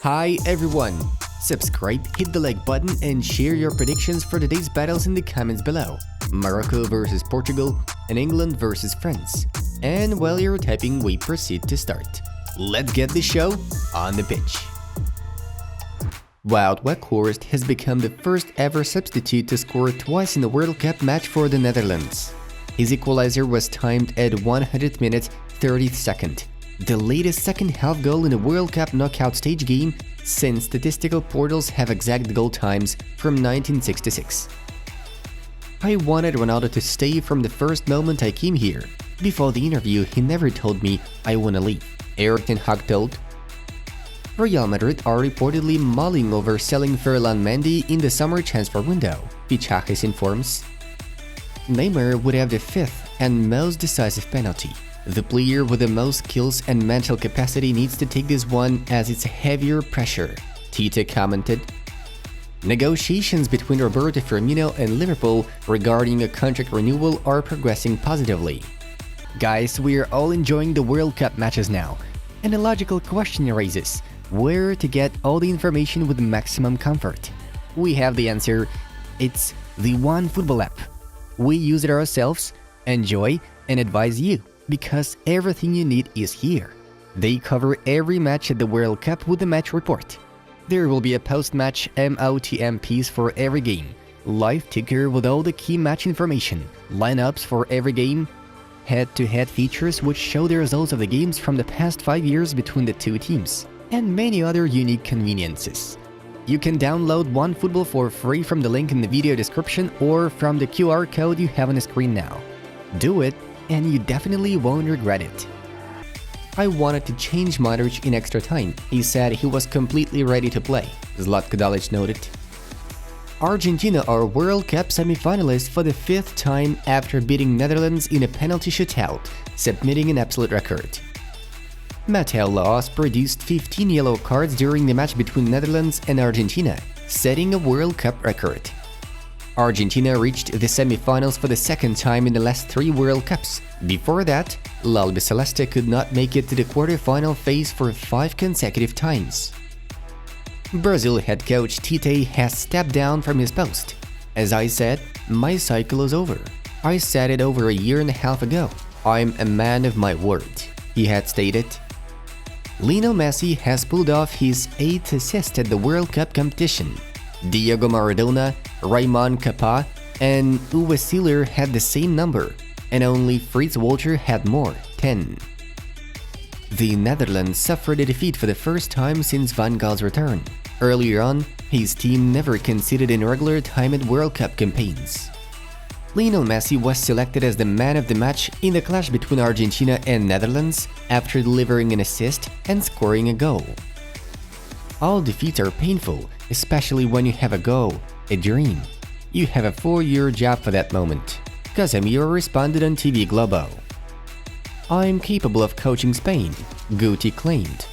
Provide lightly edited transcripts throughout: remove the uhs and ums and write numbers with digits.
Hi everyone! Subscribe, hit the like button and share your predictions for today's battles in the comments below. Morocco versus Portugal and England versus France. And while you're typing, we proceed to start. Let's get the show on the pitch. Wout Weghorst has become the first ever substitute to score twice in a World Cup match for the Netherlands. His equalizer was timed at 100th minute 30th second, the latest second-half goal in a World Cup knockout stage game since statistical portals have exact goal times from 1966. I wanted Ronaldo to stay from the first moment I came here. Before the interview, he never told me I wanna leave, Erik ten Hag told. Real Madrid are reportedly mulling over selling Ferland Mendy in the summer transfer window, Fichajes informs. Neymar would have the fifth and most decisive penalty. The player with the most skills and mental capacity needs to take this one as it's heavier pressure, Tite commented. Negotiations between Roberto Firmino and Liverpool regarding a contract renewal are progressing positively. Guys, we're all enjoying the World Cup matches now, and a logical question arises: where to get all the information with maximum comfort? We have the answer. It's the OneFootball app. We use it ourselves, enjoy, and advise you, because everything you need is here. They cover every match at the World Cup with a match report. There will be a post-match MOTM piece for every game, live ticker with all the key match information, lineups for every game, head-to-head features which show the results of the games from the past 5 years between the two teams, and many other unique conveniences. You can download OneFootball for free from the link in the video description or from the QR code you have on the screen now. Do it, and you definitely won't regret it. I wanted to change Modric in extra time. He said he was completely ready to play, Zlatko Dalic noted. Argentina are World Cup semi-finalists for the 5th time after beating Netherlands in a penalty shootout, submitting an absolute record. Mateo Laos produced 15 yellow cards during the match between Netherlands and Argentina, setting a World Cup record. Argentina reached the semi-finals for the 2nd time in the last 3 World Cups. Before that, La Albiceleste could not make it to the quarter-final phase for 5 consecutive times. Brazil head coach Tite has stepped down from his post. As I said, my cycle is over. I said it over a year and a half ago. I'm a man of my word, he had stated. Lionel Messi has pulled off his 8th assist at the World Cup competition. Diego Maradona, Raymond Kappa, and Uwe Seeler had the same number, and only Fritz Walter had more, 10. The Netherlands suffered a defeat for the first time since Van Gaal's return. Earlier on, his team never conceded in regular time at World Cup campaigns. Lionel Messi was selected as the man of the match in the clash between Argentina and Netherlands after delivering an assist and scoring a goal. All defeats are painful, especially when you have a goal, a dream. You have a 4-year job for that moment, Casemiro responded on TV Globo. I'm capable of coaching Spain, Guti claimed.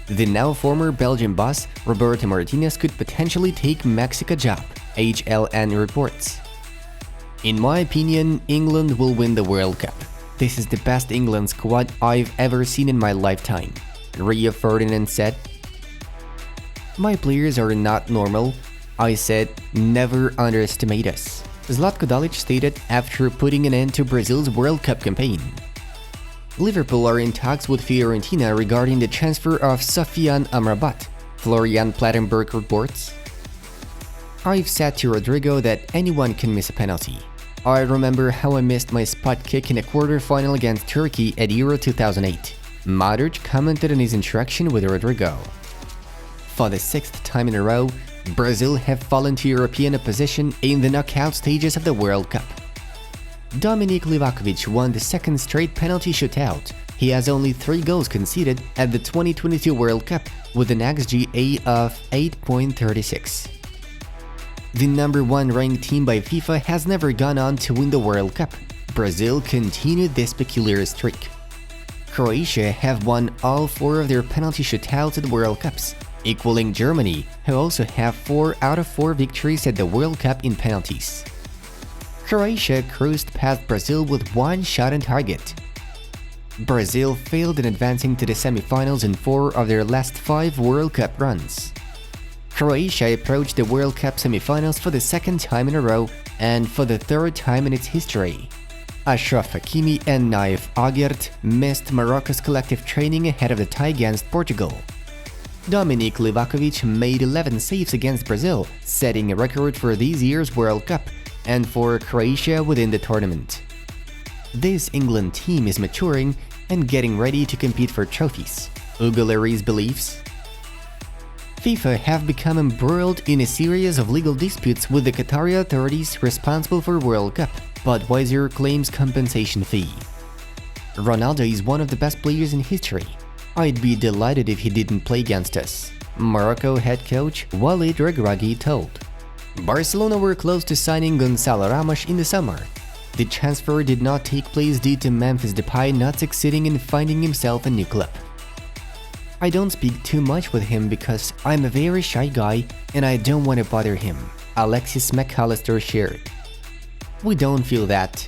The now former Belgian boss, Roberto Martinez, could potentially take Mexico's job, HLN reports. In my opinion, England will win the World Cup. This is the best England squad I've ever seen in my lifetime, Rio Ferdinand said. My players are not normal. I said, never underestimate us, Zlatko Dalic stated after putting an end to Brazil's World Cup campaign. Liverpool are in talks with Fiorentina regarding the transfer of Sofiane Amrabat, Florian Plettenberg reports. I've said to Rodrigo that anyone can miss a penalty. I remember how I missed my spot kick in a quarter-final against Turkey at Euro 2008. Modric commented on his interaction with Rodrigo. For the 6th time in a row, Brazil have fallen to European opposition in the knockout stages of the World Cup. Dominik Livakovic won the 2nd straight penalty shootout. He has only 3 goals conceded at the 2022 World Cup with an xGA of 8.36. The number 1 ranked team by FIFA has never gone on to win the World Cup. Brazil continued this peculiar streak. Croatia have won all 4 of their penalty shootouts at World Cups, equaling Germany, who also have 4 out of 4 victories at the World Cup in penalties. Croatia cruised past Brazil with 1 shot on target. Brazil failed in advancing to the semi-finals in 4 of their last 5 World Cup runs. Croatia approached the World Cup semi-finals for the 2nd time in a row and for the 3rd time in its history. Achraf Hakimi and Naif Aguerd missed Morocco's collective training ahead of the tie against Portugal. Dominik Livakovic made 11 saves against Brazil, setting a record for this year's World Cup and for Croatia within the tournament. This England team is maturing and getting ready to compete for trophies, Hugo Lloris believes. FIFA have become embroiled in a series of legal disputes with the Qatari authorities responsible for World Cup, Budweiser claims compensation fee. Ronaldo is one of the best players in history. I'd be delighted if he didn't play against us, Morocco head coach Walid Regragui told. Barcelona were close to signing Gonzalo Ramos in the summer. The transfer did not take place due to Memphis Depay not succeeding in finding himself a new club. I don't speak too much with him because I'm a very shy guy and I don't want to bother him, Alexis McAllister shared. We don't feel that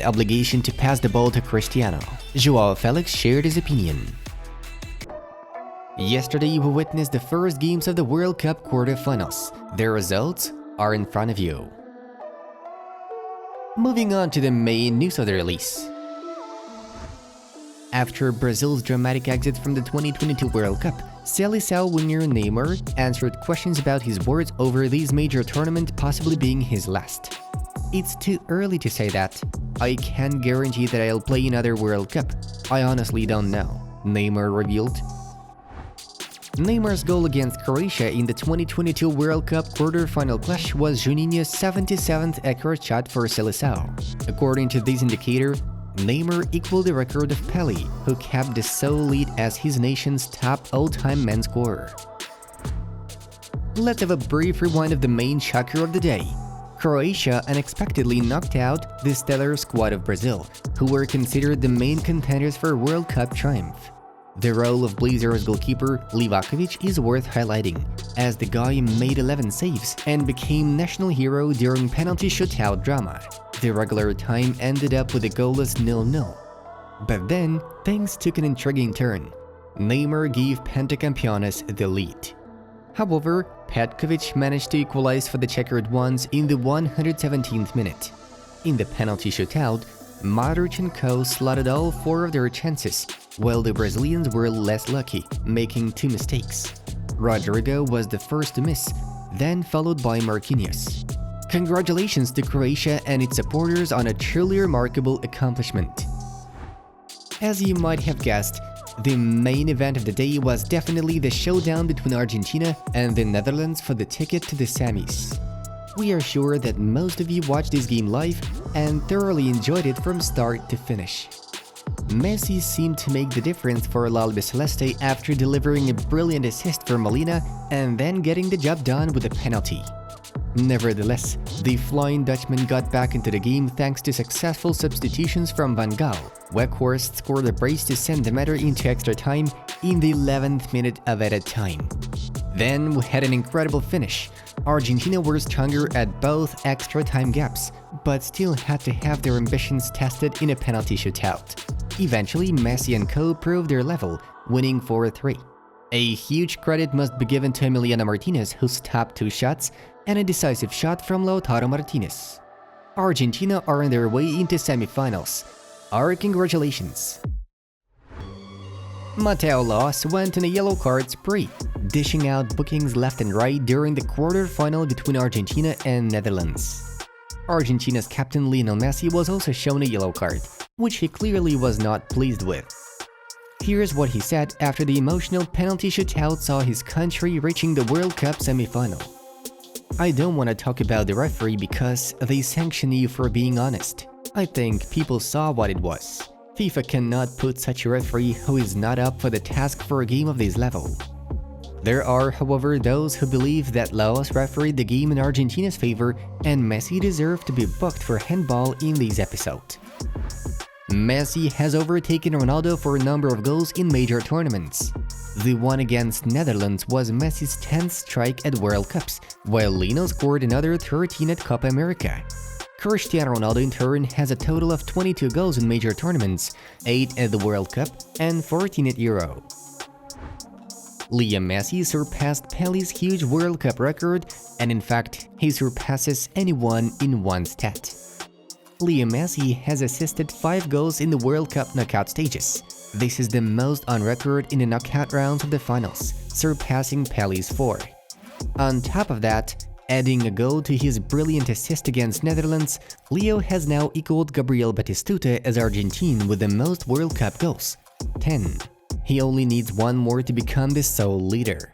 obligation to pass the ball to Cristiano, Joao Felix shared his opinion. Yesterday we witnessed the first games of the World Cup quarterfinals. The results are in front of you. Moving on to the main news of the release. After Brazil's dramatic exit from the 2022 World Cup, Seleção winner Neymar answered questions about his words over this major tournament possibly being his last. It's too early to say that. I can't guarantee that I'll play another World Cup. I honestly don't know, Neymar revealed. Neymar's goal against Croatia in the 2022 World Cup quarter-final clash was Juninho's 77th accurate shot for Seleção. According to this indicator, Neymar equaled the record of Pelé, who kept the sole lead as his nation's top all-time man scorer. Let's have a brief rewind of the main shocker of the day. Croatia unexpectedly knocked out the stellar squad of Brazil, who were considered the main contenders for World Cup triumph. The role of Blazers goalkeeper Livakovic is worth highlighting, as the guy made 11 saves and became national hero during penalty shootout drama. The regular time ended up with a goalless 0-0. But then, things took an intriguing turn. Neymar gave Pentacampeones the lead. However, Petkovic managed to equalize for the checkered ones in the 117th minute. In the penalty shootout, Modric and co slotted all 4 of their chances, while the Brazilians were less lucky, making 2 mistakes. Rodrigo was the first to miss, then followed by Marquinhos. Congratulations to Croatia and its supporters on a truly remarkable accomplishment. As you might have guessed, the main event of the day was definitely the showdown between Argentina and the Netherlands for the ticket to the semis. We are sure that most of you watched this game live and thoroughly enjoyed it from start to finish. Messi seemed to make the difference for L'Albiceleste after delivering a brilliant assist for Molina and then getting the job done with a penalty. Nevertheless, the Flying Dutchman got back into the game thanks to successful substitutions from Van Gaal. Weghorst scored a brace to send the matter into extra time in the 11th minute of added time. Then we had an incredible finish. Argentina were stronger at both extra time gaps, but still had to have their ambitions tested in a penalty shootout. Eventually, Messi and co proved their level, winning 4-3. A huge credit must be given to Emiliano Martinez, who stopped 2 shots, and a decisive shot from Lautaro Martinez. Argentina are on their way into semi-finals. Our congratulations! Mateo Laos went on a yellow card spree, dishing out bookings left and right during the quarter-final between Argentina and Netherlands. Argentina's captain Lionel Messi was also shown a yellow card, which he clearly was not pleased with. Here's what he said after the emotional penalty shootout saw his country reaching the World Cup semi-final. I don't want to talk about the referee because they sanction you for being honest. I think people saw what it was. FIFA cannot put such a referee who is not up for the task for a game of this level. There are, however, those who believe that Laos refereed the game in Argentina's favor and Messi deserved to be booked for handball in this episode. Messi has overtaken Ronaldo for a number of goals in major tournaments. The one against Netherlands was Messi's 10th strike at World Cups, while Lino scored another 13 at Copa America. Cristiano Ronaldo in turn has a total of 22 goals in major tournaments, 8 at the World Cup and 14 at Euro. Leo Messi surpassed Pellé's huge World Cup record, and in fact, he surpasses anyone in one stat. Leo Messi has assisted 5 goals in the World Cup knockout stages. This is the most on record in the knockout rounds of the finals, surpassing Pellé's 4. On top of that, adding a goal to his brilliant assist against Netherlands, Leo has now equaled Gabriel Batistuta as Argentine with the most World Cup goals, 10. He only needs one more to become the sole leader.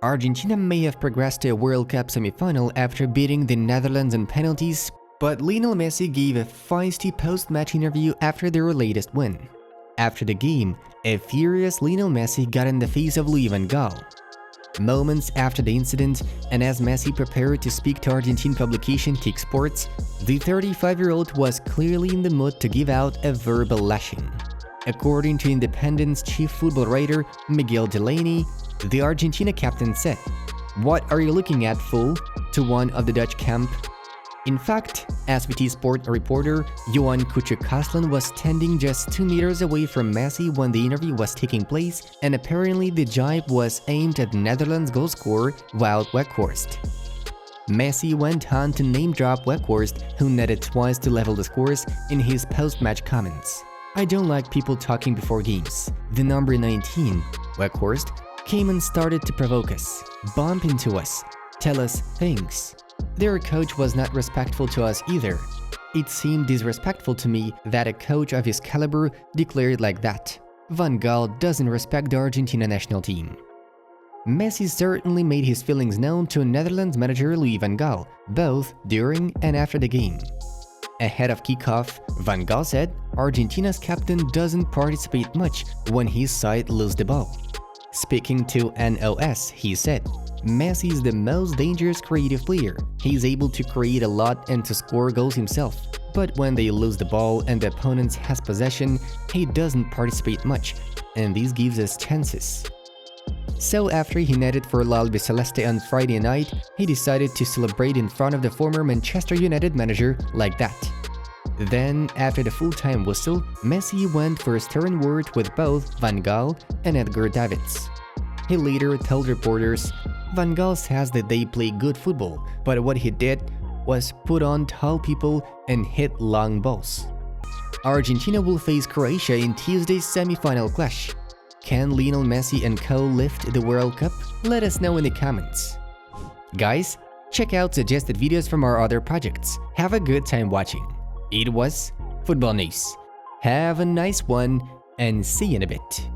Argentina may have progressed to a World Cup semi-final after beating the Netherlands in penalties, but Lionel Messi gave a feisty post-match interview after their latest win. After the game, a furious Lionel Messi got in the face of Louis van Gaal. Moments after the incident, and as Messi prepared to speak to Argentine publication TYC Sports, the 35-year-old was clearly in the mood to give out a verbal lashing. According to Independent's chief football writer Miguel Delaney, the Argentina captain said, "What are you looking at, fool?" to one of the Dutch camp. In fact, SVT Sport reporter Johan Kücükaslan was standing just 2 meters away from Messi when the interview was taking place, and apparently the jibe was aimed at Netherlands goalscorer Wout Weghorst. Messi went on to name-drop Weghorst, who netted twice to level the scores, in his post-match comments. "I don't like people talking before games. The number 19, Weghorst, came and started to provoke us, bump into us, tell us things. Their coach was not respectful to us either. It seemed disrespectful to me that a coach of his caliber declared like that. Van Gaal doesn't respect the Argentina national team." Messi certainly made his feelings known to Netherlands manager Louis van Gaal, both during and after the game. Ahead of kickoff, Van Gaal said Argentina's captain doesn't participate much when his side loses the ball. Speaking to NOS, he said, "Messi is the most dangerous creative player. He's able to create a lot and to score goals himself. But when they lose the ball and the opponent has possession, he doesn't participate much, and this gives us chances." So after he netted for l'Albiceleste on Friday night, he decided to celebrate in front of the former Manchester United manager like that. Then, after the full-time whistle, Messi went for a stern word with both Van Gaal and Edgar Davids. He later told reporters, "Van Gaal says that they play good football, but what he did was put on tall people and hit long balls." Argentina will face Croatia in Tuesday's semi-final clash. Can Lionel Messi and co lift the World Cup? Let us know in the comments. Guys, check out suggested videos from our other projects. Have a good time watching. It was Football News. Have a nice one and see you in a bit.